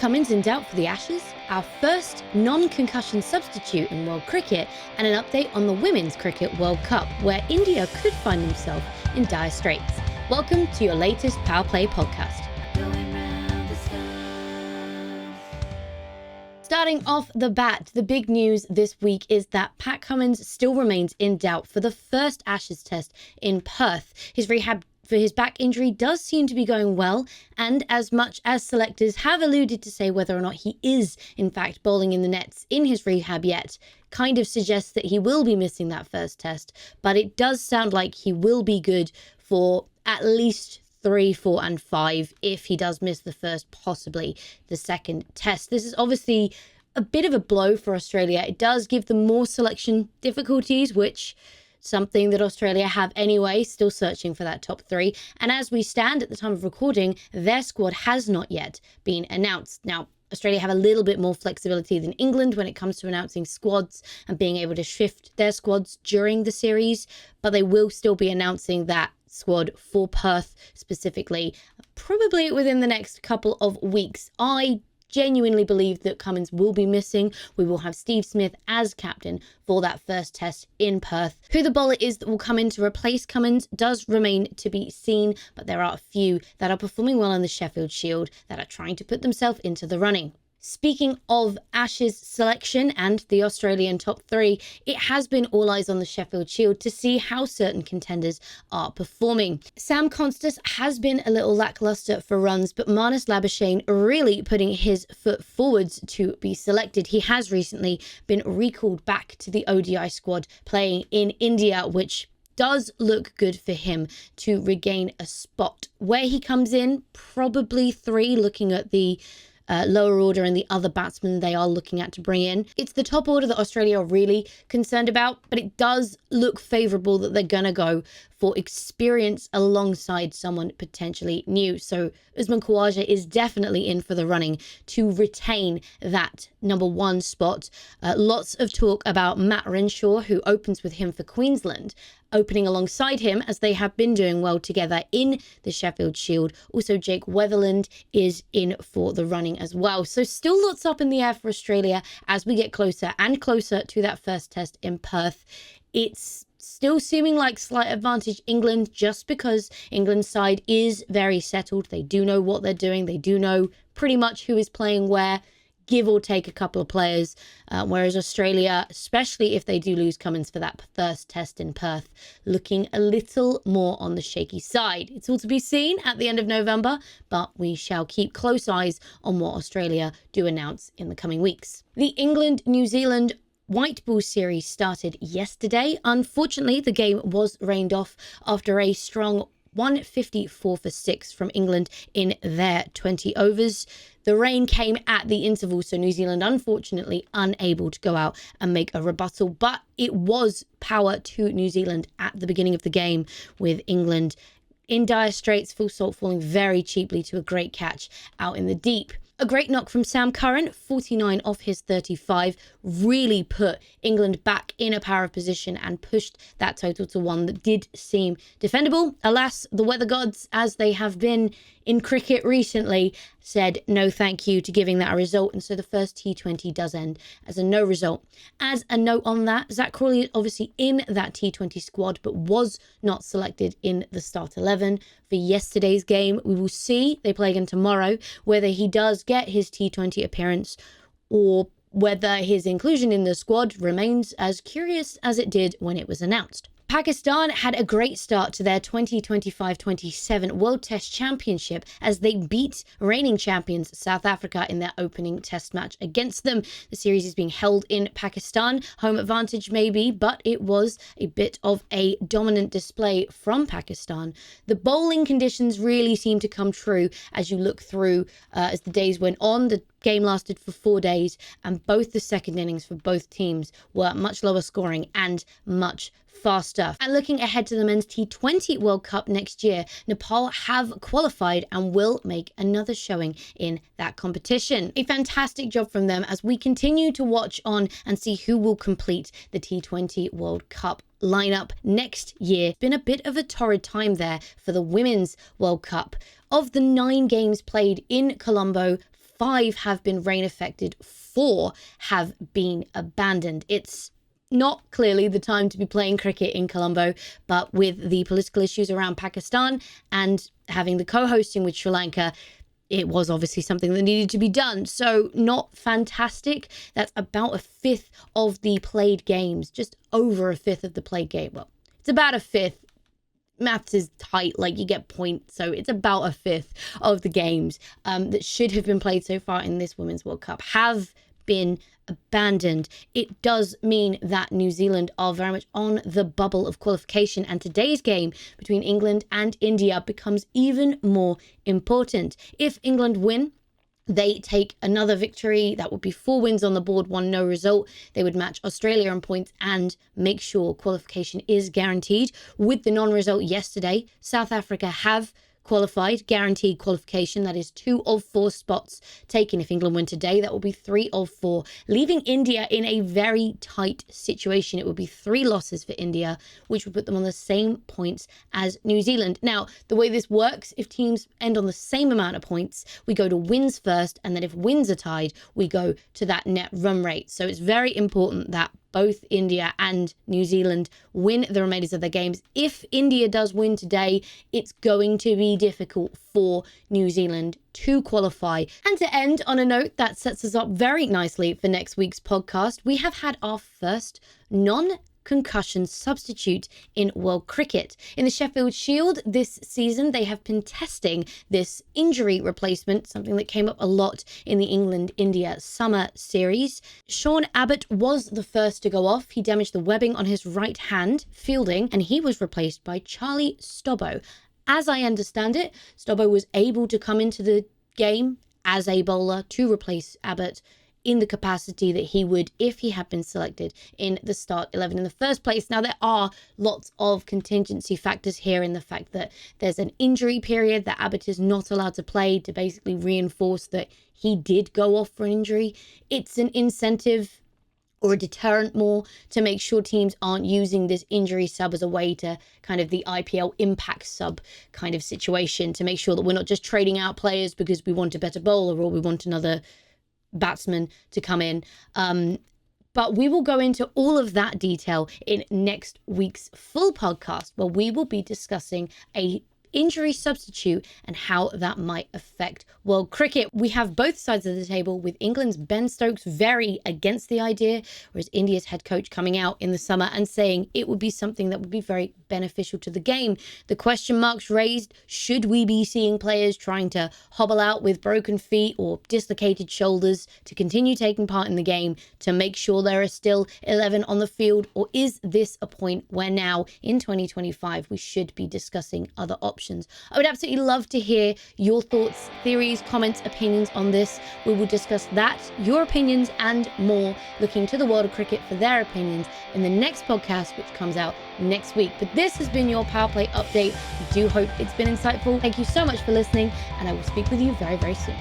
Cummins in doubt for the Ashes, our first non-concussion substitute in world cricket, and an update on the Women's Cricket World Cup, where India could find themselves in dire straits. Welcome to your latest Power Play podcast. Starting off the bat, the big news this week is that Pat Cummins still remains in doubt for the first Ashes test in Perth. His rehab for his back injury does seem to be going well, and as much as selectors have alluded to say whether or not he is in fact bowling in the nets in his rehab yet, kind of suggests that he will be missing that first test, but it does sound like he will be good for at least 3, 4 and 5 if he does miss the first, possibly the second test. This is obviously a bit of a blow for Australia. It does give them more selection difficulties, which something that Australia have anyway, still searching for that top 3. And as we stand at the time of recording, their squad has not yet been announced. Now, Australia have a little bit more flexibility than England when it comes to announcing squads and being able to shift their squads during the series, but they will still be announcing that squad for Perth specifically, probably within the next couple of weeks. I genuinely believe that Cummins will be missing. We will have Steve Smith as captain for that first test in Perth. Who the bowler is that will come in to replace Cummins does remain to be seen, but there are a few that are performing well in the Sheffield Shield that are trying to put themselves into the running. Speaking of Ashes selection and the Australian top 3, it has been all eyes on the Sheffield Shield to see how certain contenders are performing. Sam Constas has been a little lackluster for runs, but Marnus Labuschagne really putting his foot forwards to be selected. He has recently been recalled back to the ODI squad playing in India, which does look good for him to regain a spot. Where he comes in, probably 3, looking at the lower order and the other batsmen they are looking at to bring in. It's the top order that Australia are really concerned about, but it does look favourable that they're going to go for experience alongside someone potentially new. So Usman Khawaja is definitely in for the running to retain that number 1 spot. Lots of talk about Matt Renshaw, who opens with him for Queensland, opening alongside him as they have been doing well together in the Sheffield Shield. Also, Jake Weatherland is in for the running as well. So still lots up in the air for Australia as we get closer and closer to that first test in Perth. It's still seeming like slight advantage England, just because England's side is very settled. They do know what they're doing. They do know pretty much who is playing where, give or take a couple of players, whereas Australia, especially if they do lose Cummins for that first test in Perth, looking a little more on the shaky side. It's all to be seen at the end of November, but we shall keep close eyes on what Australia do announce in the coming weeks. The England-New Zealand White Ball series started yesterday. Unfortunately, the game was rained off after a strong 154 for 6 from England in their 20 overs. The rain came at the interval, so New Zealand unfortunately unable to go out and make a rebuttal, but it was power to New Zealand at the beginning of the game, with England in dire straits, full salt falling very cheaply to a great catch out in the deep. A great knock from Sam Curran, 49 off his 35, really put England back in a power of position and pushed that total to 1 that did seem defendable. Alas, the weather gods, as they have been in cricket recently, said no thank you to giving that a result, and so the first T20 does end as a no result. As a note on that, Zach Crawley is obviously in that T20 squad but was not selected in the start 11 for yesterday's game. We will see, they play again tomorrow, whether he does get his T20 appearance or whether his inclusion in the squad remains as curious as it did when it was announced. Pakistan had a great start to their 2025-27 World Test Championship as they beat reigning champions South Africa in their opening test match against them. The series is being held in Pakistan. Home advantage maybe, but it was a bit of a dominant display from Pakistan. The bowling conditions really seemed to come true as you look through as the days went on. The game lasted for 4 days, and both the second innings for both teams were much lower scoring and much faster. And looking ahead to the men's T20 World Cup next year, Nepal have qualified and will make another showing in that competition. A fantastic job from them as we continue to watch on and see who will complete the T20 World Cup lineup next year. Been a bit of a torrid time there for the Women's World Cup. Of the 9 games played in Colombo, 5 have been rain affected, 4 have been abandoned. It's not clearly the time to be playing cricket in Colombo, but with the political issues around Pakistan and having the co-hosting with Sri Lanka, it was obviously something that needed to be done. So not fantastic. That's about a fifth of the played games, just over a fifth of the played game. Well, it's about a fifth. Maths is tight, like you get points, so it's about a fifth of the games that should have been played so far in this Women's World Cup have been abandoned. It does mean that New Zealand are very much on the bubble of qualification, and today's game between England and India becomes even more important. If England win, they take another victory. That would be 4 wins on the board, 1 no result. They would match Australia in points and make sure qualification is guaranteed. With the non-result yesterday, South Africa have qualified, guaranteed qualification. That is 2 of 4 spots taken. If England win today, that will be 3 of 4, leaving India in a very tight situation. It would be 3 losses for India, which would put them on the same points as New Zealand. Now, the way this works, if teams end on the same amount of points, we go to wins first, and then if wins are tied, we go to that net run rate. So it's very important that both India and New Zealand win the remainders of their games. If India does win today, it's going to be difficult for New Zealand to qualify. And to end on a note that sets us up very nicely for next week's podcast, we have had our first non-concussion substitute in world cricket. In the Sheffield Shield this season, they have been testing this injury replacement, something that came up a lot in the England-India summer series. Sean Abbott was the first to go off. He damaged the webbing on his right hand fielding, and he was replaced by Charlie Stobbo. As I understand it, Stobbo was able to come into the game as a bowler to replace Abbott in the capacity that he would if he had been selected in the start 11 in the first place. Now, there are lots of contingency factors here in the fact that there's an injury period that Abbott is not allowed to play to basically reinforce that he did go off for an injury. It's an incentive or a deterrent more to make sure teams aren't using this injury sub as a way to kind of the IPL impact sub kind of situation, to make sure that we're not just trading out players because we want a better bowler or we want another batsman to come in. But we will go into all of that detail in next week's full podcast, where we will be discussing a injury substitute and how that might affect world cricket. We have both sides of the table, with England's Ben Stokes very against the idea, whereas India's head coach coming out in the summer and saying it would be something that would be very beneficial to the game. The question marks raised: should we be seeing players trying to hobble out with broken feet or dislocated shoulders to continue taking part in the game to make sure there are still 11 on the field? Or is this a point where now in 2025 we should be discussing other options? I would absolutely love to hear your thoughts, theories, comments, opinions on this. We will discuss that, your opinions, and more, looking to the world of cricket for their opinions in the next podcast, which comes out next week. But this has been your Power Play update. I do hope it's been insightful. Thank you so much for listening, and I will speak with you very, very soon.